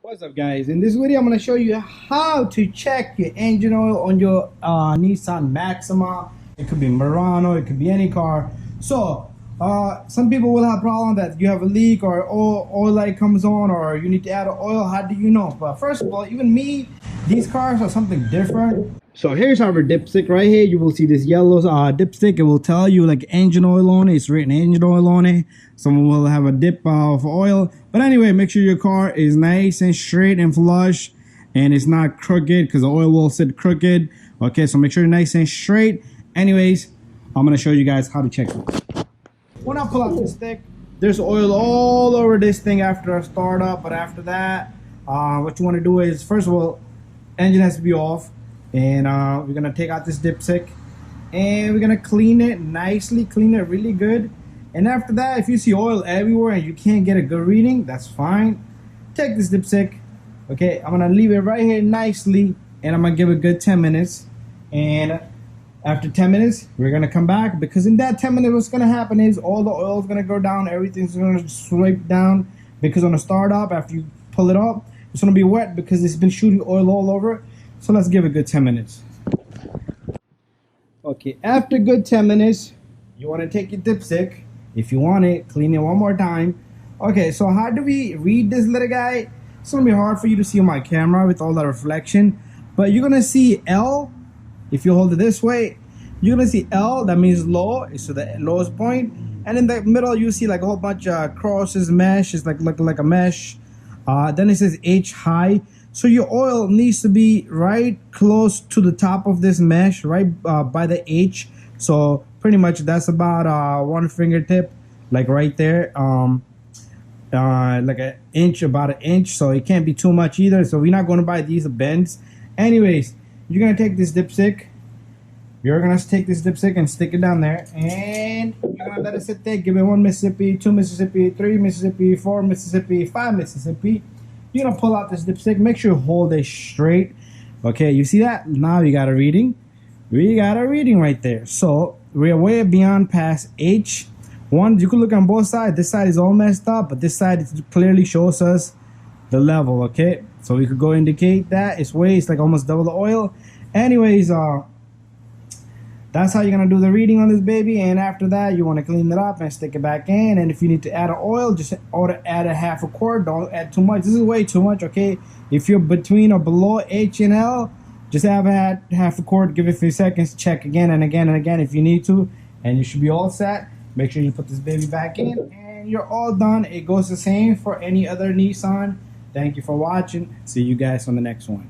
What's up, guys? In this video I'm going to show you how to check your engine oil on your Nissan Maxima. It could be Murano, it could be any car. So some people will have problem that you have a leak or oil light comes on or you need to add oil. How do you know? But first of all, even me, these cars are something different. So here's our dipstick right here. You will see this yellow dipstick. It will tell you like engine oil on it. It's written engine oil on it. Someone will have a dip of oil. But anyway, make sure your car is nice and straight and flush and it's not crooked because the oil will sit crooked. Okay, so make sure it's nice and straight. Anyways, I'm going to show you guys how to check it. When I pull out the stick, there's oil all over this thing after a startup. But after that, what you want to do is, first of all, engine has to be off. And we're gonna take out this dipstick and we're gonna clean it nicely, clean it really good. And after that, if you see oil everywhere and you can't get a good reading, that's fine. Take this dipstick, okay, I'm gonna leave it right here nicely and I'm gonna give it a good 10 minutes. And after 10 minutes we're gonna come back, because in that 10 minutes what's gonna happen is all the oil is gonna go down, everything's gonna swipe down, because on the startup after you pull it up it's gonna be wet because it's been shooting oil all over. So let's give it a good 10 minutes. Okay, after a good 10 minutes, you want to take your dipstick. If you want it, clean it one more time. Okay, so how do we read this little guy? It's going to be hard for you to see on my camera with all that reflection. But you're going to see L. If you hold it this way, you're going to see L. That means low. It's the lowest point. And in the middle, you see like a whole bunch of crosses, mesh. It's like a mesh. Then it says H high. So your oil needs to be right close to the top of this mesh, right by the H. So pretty much that's about one fingertip, like right there, like an inch, about an inch. So it can't be too much either. So we're not going to buy these bends. Anyways, you're going to take this dipstick. You're going to take this dipstick and stick it down there. And you're going to let it sit there. Give it 1 Mississippi, 2 Mississippi, 3 Mississippi, 4 Mississippi, 5 Mississippi. You're gonna pull out this dipstick, make sure you hold it straight. Okay, you see that? Now you got a reading. We got a reading right there. So we're way beyond past H. One, you can look on both sides. This side is all messed up, but this side clearly shows us the level. Okay, so we could go indicate that it's like almost double the oil. Anyways, that's how you're gonna do the reading on this baby. And after that, you want to clean it up and stick it back in. And if you need to add oil, just add a half a quart. Don't add too much. This is way too much. Okay, if you're between or below H and L, just add half a quart. Give it 50 seconds. Check again and again and again if you need to, and you should be all set. Make sure you put this baby back in, and you're all done. It goes the same for any other Nissan. Thank you for watching. See you guys on the next one.